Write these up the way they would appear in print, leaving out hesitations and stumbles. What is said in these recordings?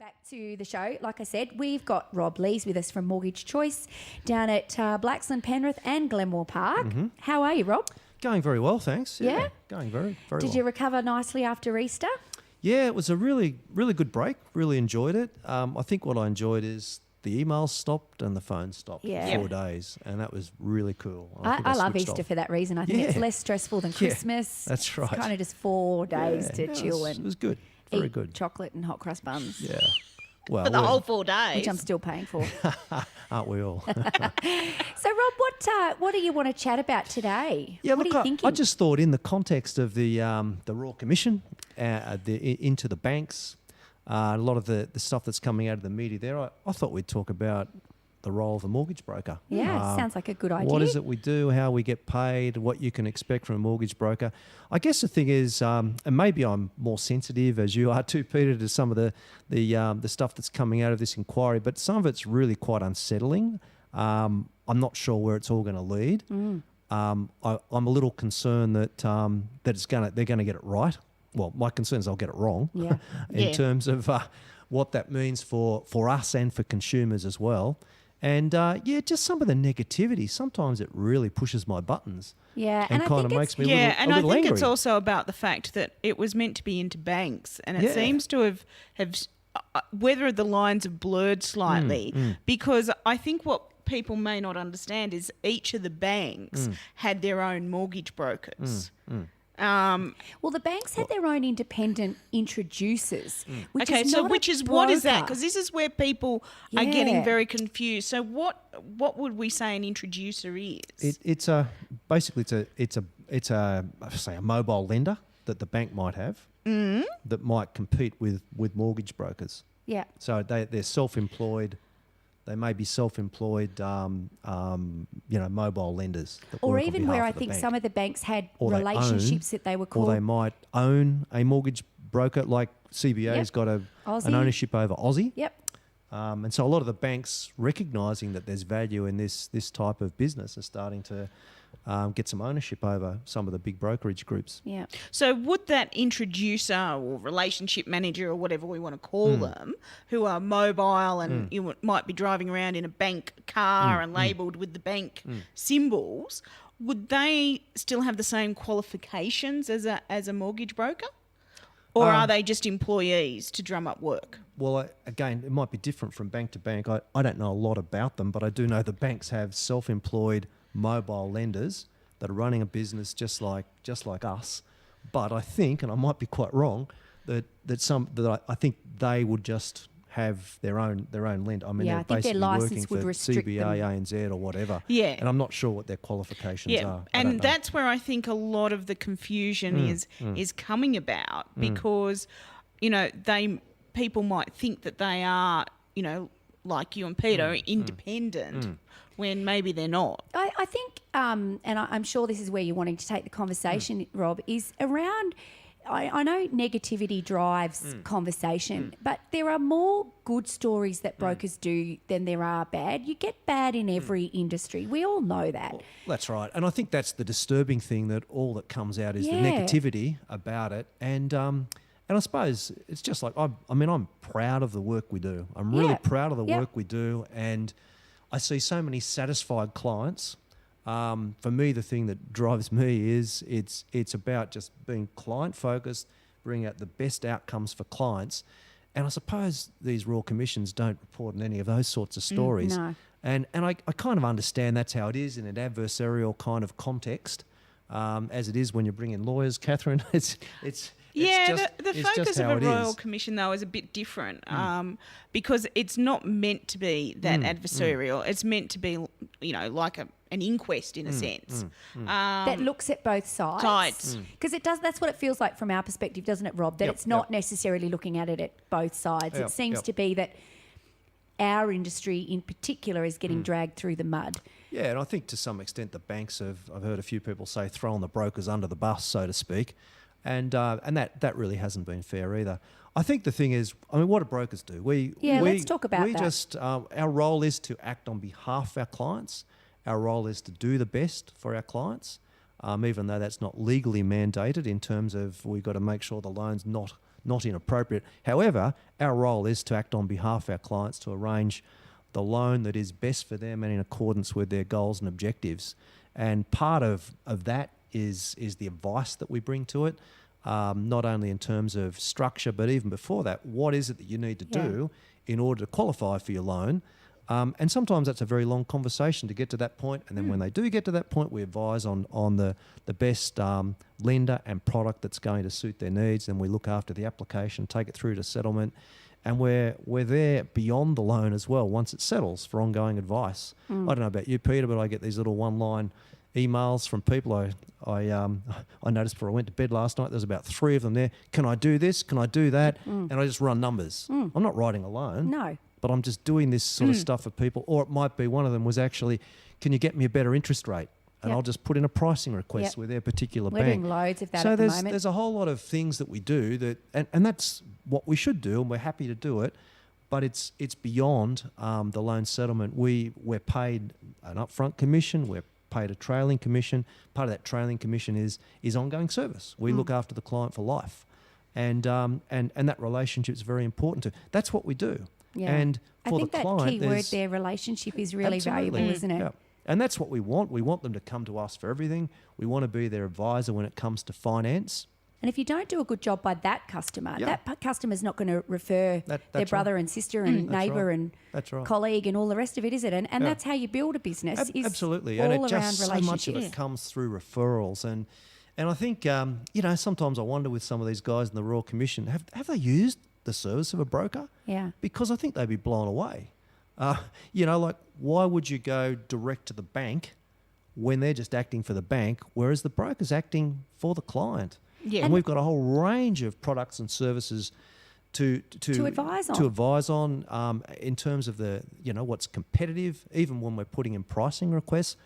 back to the show. Like I said, we've got Rob Lees with us from Mortgage Choice down at Blaxland, Penrith and Glenmore Park. Mm-hmm. How are you, Rob? Going very well, thanks. Yeah? Going very well. Did you recover nicely after Easter? Yeah, it was a really good break. Really enjoyed it. I think what I enjoyed is the emails stopped and the phone stopped for 4 days, and that was really cool. I love Easter for that reason. I think it's less stressful than Christmas. That's right. It's kind of just 4 days to chill it was good. Very eat good. chocolate and hot crust buns. Yeah. Well, for the whole 4 days. Which I'm still paying for. Aren't we all? So, Rob, what do you want to chat about today? Yeah, what are you thinking? I just thought in the context of the Royal Commission into the banks, a lot of the stuff that's coming out of the media there, I thought we'd talk about the role of a mortgage broker. Yeah, sounds like a good idea. What is it we do, how we get paid, what you can expect from a mortgage broker. I guess the thing is, and maybe I'm more sensitive, as you are too, Peter, to some of the stuff that's coming out of this inquiry, but some of it's really quite unsettling. I'm not sure where it's all going to lead. I'm a little concerned that they're going to get it right. Well, my concern is I'll get it wrong in terms of what that means for us and for consumers as well. And, just some of the negativity. Sometimes it really pushes my buttons. Yeah, and kind of makes me a little angry. And I think it's also about the fact that it was meant to be into banks, and it seems to have whether the lines have blurred slightly, because I think what people may not understand is each of the banks had their own mortgage brokers. Well, the banks had their own independent introducers. Which is what is that? Because this is where people are getting very confused. So what would we say an introducer is? It's a mobile lender that the bank might have that might compete with mortgage brokers. Yeah. So they're self-employed. They may be self-employed, mobile lenders. Or even where I think some of the banks had relationships that they were called. Or they might own a mortgage broker, like CBA's got an ownership over Aussie. Yep. And so a lot of the banks recognising that there's value in this type of business are starting to get some ownership over some of the big brokerage groups. Yeah. So would that introducer or relationship manager or whatever we want to call them, who are mobile and you might be driving around in a bank car and labelled with the bank symbols, would they still have the same qualifications as a mortgage broker? Or are they just employees to drum up work? Well, again, it might be different from bank to bank. I don't know a lot about them, but I do know the banks have self-employed mobile lenders that are running a business just like us. But I think, and I might be quite wrong, that I think they would just have their own lender. I mean, they're basically their license working for CBA, ANZ or whatever. Yeah. And I'm not sure what their qualifications are. And that's where I think a lot of the confusion is coming about, because, people might think that they are, like you and Peter, independent when maybe they're not. I think, and I'm sure this is where you're wanting to take the conversation, Rob, is around... I know negativity drives conversation, but there are more good stories that brokers do than there are bad. You get bad in every industry. We all know that. Well, that's right. And I think that's the disturbing thing, that all that comes out is the negativity about it. And I suppose it's just like, I'm proud of the work we do. I'm really proud of the work we do. And I see so many satisfied clients. For me, the thing that drives me is it's about just being client focused, bringing out the best outcomes for clients. And I suppose these Royal Commissions don't report on any of those sorts of stories. No. And I kind of understand that's how it is in an adversarial kind of context, as it is when you bring in lawyers, Catherine. The focus of a Royal Commission, though, is a bit different because it's not meant to be that adversarial. It's meant to be, like an inquest in a sense. That looks at both sides. Because it does. That's what it feels like from our perspective, doesn't it, Rob? That it's not necessarily looking at it at both sides. It seems to be that our industry in particular is getting dragged through the mud. Yeah, and I think to some extent the banks I've heard a few people say, throwing the brokers under the bus, so to speak. And that really hasn't been fair either. I think the thing is, what do brokers do? Let's talk about that. Our role is to act on behalf of our clients. Our role is to do the best for our clients, even though that's not legally mandated in terms of we've got to make sure the loan's not not inappropriate. However, our role is to act on behalf of our clients to arrange the loan that is best for them and in accordance with their goals and objectives. And part of that is the advice that we bring to it, not only in terms of structure, but even before that, what is it that you need to do in order to qualify for your loan? And sometimes that's a very long conversation to get to that point. And then when they do get to that point, we advise on the best lender and product that's going to suit their needs. And we look after the application, take it through to settlement. And we're there beyond the loan as well once it settles for ongoing advice. I don't know about you, Peter, but I get these little one-line emails from people. I noticed before I went to bed last night, there's about 3 of them there. Can I do this? Can I do that? And I just run numbers. I'm not writing a loan. No. But I'm just doing this sort of stuff for people. Or it might be one of them was actually, can you get me a better interest rate? And I'll just put in a pricing request with their particular We're bank. doing loads of that So at the moment. there's a whole lot of things that we do that, and that's what we should do, and we're happy to do it. But it's beyond the loan settlement. We're paid an upfront commission. We're paid a trailing commission. Part of that trailing commission is ongoing service. We look after the client for life, and that relationship is very important too. That's what we do. Yeah. And for I think the that client, key word there's- there, relationship, is really Absolutely. valuable, isn't it? Yeah. And that's what we want. We want them to come to us for everything. We want to be their advisor when it comes to finance. And if you don't do a good job by that customer, Yeah. that customer's not going to refer their that's brother right. and sister and That's neighbour right. and That's right. colleague and all the rest of it, is it? And Yeah. that's how you build a business. Is Absolutely. all And it around just so much of relationships. it comes through referrals. And I think, sometimes I wonder with some of these guys in the Royal Commission, have they used the service of a broker? Yeah. Because I think they'd be blown away. Like, why would you go direct to the bank when they're just acting for the bank, whereas the broker's acting for the client? Yeah. And we've got a whole range of products and services to advise on. To advise on in terms of the what's competitive. Even when we're putting in pricing requests,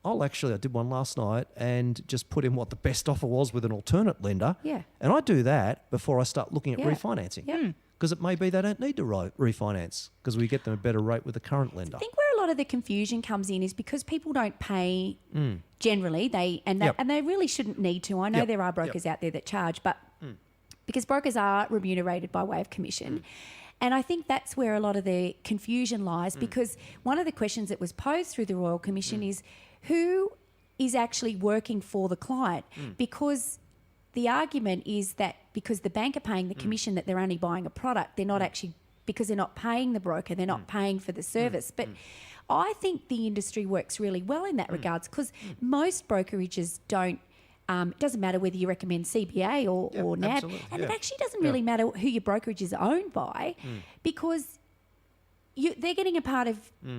I did one last night and just put in what the best offer was with an alternate lender. Yeah. And I do that before I start looking at Yeah. refinancing. Yeah. Because it may be they don't need to refinance because we get them a better rate with the current lender. I think where a lot of the confusion comes in is because people don't pay generally, and they really shouldn't need to. I know Yep. there are brokers out there that charge, but because brokers are remunerated by way of commission. And I think that's where a lot of the confusion lies, because one of the questions that was posed through the Royal Commission is who is actually working for the client? Because the argument is that because the bank are paying the commission, that they're only buying a product. They're not actually, because they're not paying the broker, they're not paying for the service. But I think the industry works really well in that regards, because most brokerages don't, it doesn't matter whether you recommend CBA or NAB, absolutely, and yeah. it actually doesn't really matter who your brokerage is owned by, because they're getting a part of,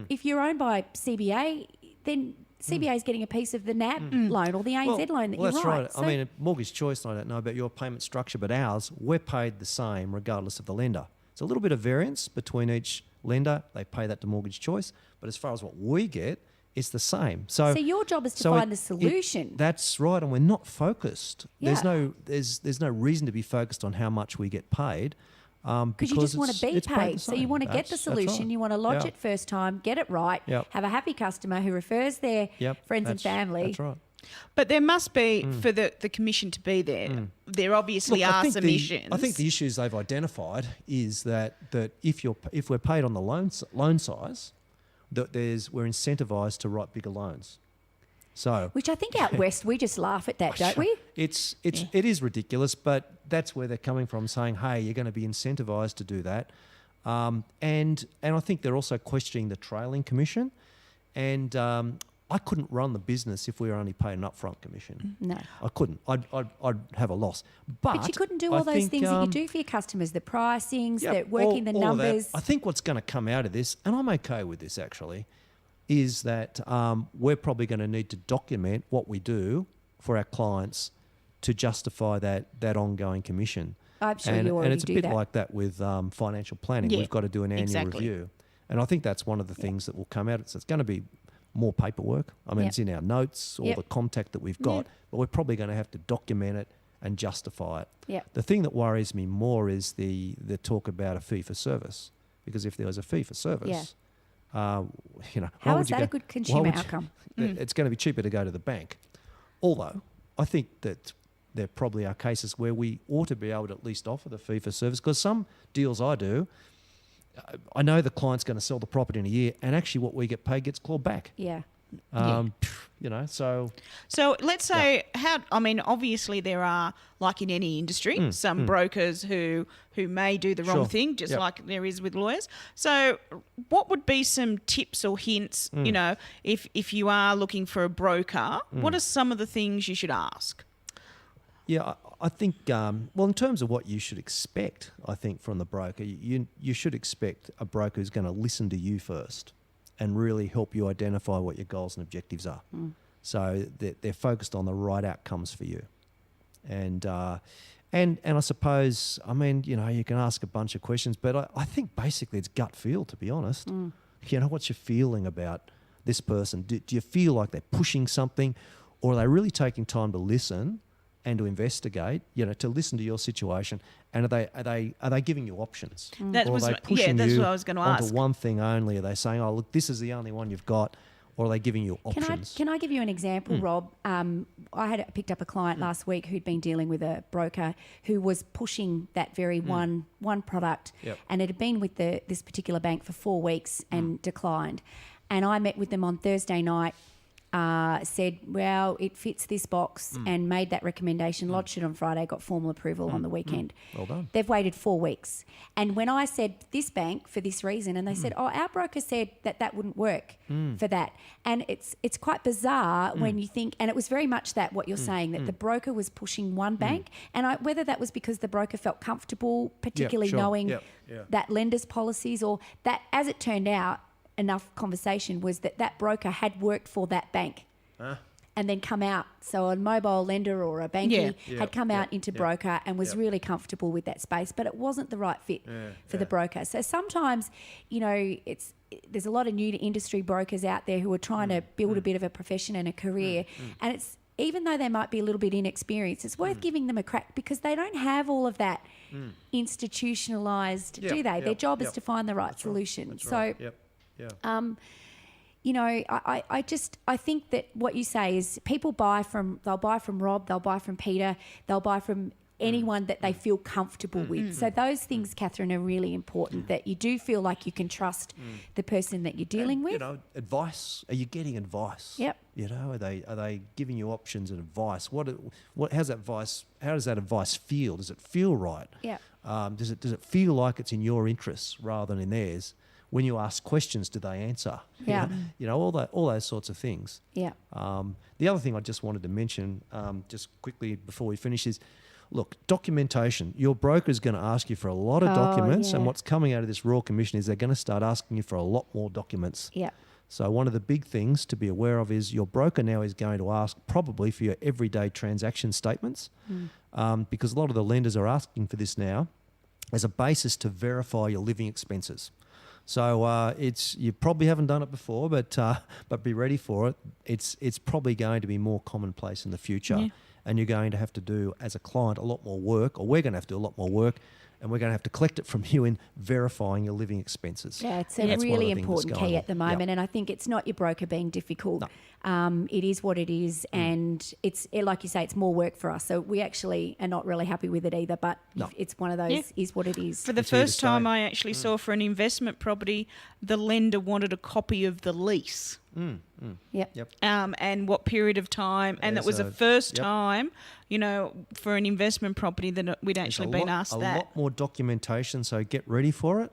if you're owned by CBA, then CBA is getting a piece of the NAB loan or the ANZ loan that you that's write. right. So- I mean, Mortgage Choice, I don't know about your payment structure, but ours, we're paid the same regardless of the lender. It's a little bit of variance between each lender. They pay that to Mortgage Choice, but as far as what we get, it's the same. So your job is to find the solution. That's right, and we're not focused. Yeah. There's no reason to be focused on how much we get paid. Because you just want to be it's paid paid. the So you same. want to get the That's right. solution. You want to lodge Yeah. it first time, get it right, Yep. have a happy customer who refers their friends and family. That's right. But there must be, for the commission to be there, there obviously Look, are think submissions. I think the issues they've identified is that if we're paid on the loan size, that we're incentivised to write bigger loans. So Which I think out west we just laugh at that, don't we? it is ridiculous, but that's where they're coming from, saying, "Hey, you're going to be incentivised to do that," and I think they're also questioning the trailing commission, and I couldn't run the business if we were only paid an upfront commission. No. I couldn't. I'd have a loss. But you couldn't do all those things that you do for your customers, the pricings, Yeah, the working the all of that. numbers. I think what's going to come out of this, and I'm okay with this actually, is that we're probably going to need to document what we do for our clients to justify that ongoing commission. I'm sure and, you already and it's a do bit that. like that with financial planning. Yeah, We've got to do an annual exactly. review. And I think that's one of the things that will come out. So it's going to be more paperwork. I mean, Yep. it's in our notes, all Yep. the contact that we've got, Yep. but we're probably going to have to document it and justify it. Yep. The thing that worries me more is the talk about a fee for service, because if there was a fee for service, why How would is you that a go- good why consumer would you- outcome? It's going to be cheaper to go to the bank. Although I think that there probably are cases where we ought to be able to at least offer the fee for service, because some deals I do, I know the client's going to sell the property in a year, and actually what we get paid gets clawed back. Yeah. You know, so let's say obviously there are, like in any industry, some brokers who may do the wrong thing, just like there is with lawyers. So what would be some tips or hints, you know, if you are looking for a broker, what are some of the things you should ask? Yeah, I think, well, in terms of what you should expect, I think, from the broker, you should expect a broker who's going to listen to you first and really help you identify what your goals and objectives are. So they're focused on the right outcomes for you. And I suppose, I mean, you know, you can ask a bunch of questions, but I think basically it's gut feel, to be honest. You know, what's your feeling about this person? Do you feel like they're pushing something, or are they really taking time to listen and to investigate, you know, to listen to your situation, and are they giving you options? Or are they pushing that's you what I was going to ask. onto one thing only? Are they saying, oh, look, this is the only one you've got, or are they giving you options? Can I give you an example, Rob? I picked up a client last week who'd been dealing with a broker who was pushing that very one product, and it had been with this particular bank for 4 weeks and declined. And I met with them on Thursday night, said, well, it fits this box, and made that recommendation, lodged it on Friday, got formal approval on the weekend. Well done. They've waited 4 weeks. And when I said this bank for this reason, and they said, oh, our broker said that wouldn't work for that. And it's quite bizarre when you think, and it was very much that what you're saying, that the broker was pushing one bank, and whether that was because the broker felt comfortable, particularly knowing that lender's policies, or that, as it turned out, enough conversation was that broker had worked for that bank and then come out. So a mobile lender or a bankie had come out into broker and was really comfortable with that space, but it wasn't the right fit for the broker. So sometimes, you know, there's a lot of new to industry brokers out there who are trying to build a bit of a profession and a career, and it's, even though they might be a little bit inexperienced, it's worth giving them a crack, because they don't have all of that institutionalised, do they? Their job is to find the right solution. You know, I think that what you say is people they'll buy from Rob, they'll buy from Peter, they'll buy from anyone that they feel comfortable with. So those things, Catherine, are really important, that you do feel like you can trust the person that you're dealing with. You know, advice. Are you getting advice? Yep. You know, are they giving you options and advice? How does that advice feel? Does it feel right? Yeah. Does it feel like it's in your interests rather than in theirs? When you ask questions, do they answer? Yeah. You know, all those sorts of things. Yeah. The other thing I just wanted to mention, just quickly before we finish, is, look, documentation. Your broker is going to ask you for a lot of documents, and what's coming out of this Royal Commission is they're going to start asking you for a lot more documents. Yeah. So one of the big things to be aware of is your broker now is going to ask probably for your everyday transaction statements, because a lot of the lenders are asking for this now as a basis to verify your living expenses. So you probably haven't done it before, but be ready for it. It's probably going to be more commonplace in the future, and you're going to have to do, as a client, a lot more work, or we're going to have to do a lot more work, and we're going to have to collect it from you in verifying your living expenses. Yeah, it's a really important key at the moment, and I think it's not your broker being difficult. No. It is what it is, and it's, like you say, it's more work for us. So we actually are not really happy with it either, but it's one of those, is what it is. For the first time I actually saw, for an investment property, the lender wanted a copy of the lease. Yep. And what period of time, and that was the first time, you know, for an investment property that we'd actually been asked that. A lot more documentation, so get ready for it.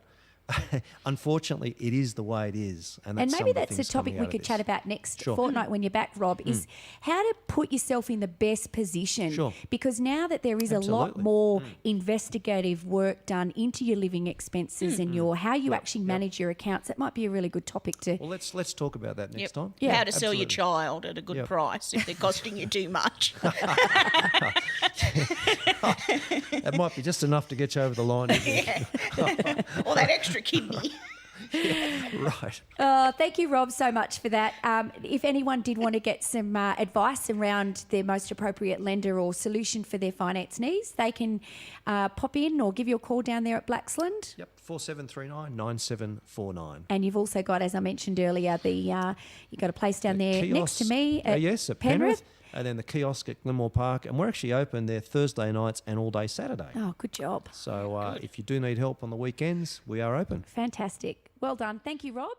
Unfortunately, it is the way it is. And maybe that's a topic we could chat about next fortnight when you're back, Rob, is how to put yourself in the best position. Sure. Because now that there is a lot more investigative work done into your living expenses and how you actually manage your accounts, that might be a really good topic to... Well, let's talk about that next time. How to sell your child at a good price if they're costing you too much. That might be just enough to get you over the line. Or that extra kidney. Right. Thank you, Rob, so much for that. If anyone did want to get some advice around their most appropriate lender or solution for their finance needs, they can pop in or give you a call down there at Blaxland. Yep, 4739-9749. And you've also got, as I mentioned earlier, you've got a place down there Kiosk, next to me at yes, at Penrith. and then the kiosk at Glenmore Park. And we're actually open there Thursday nights and all day Saturday. Oh, good job. So if you do need help on the weekends, we are open. Fantastic. Well done. Thank you, Rob.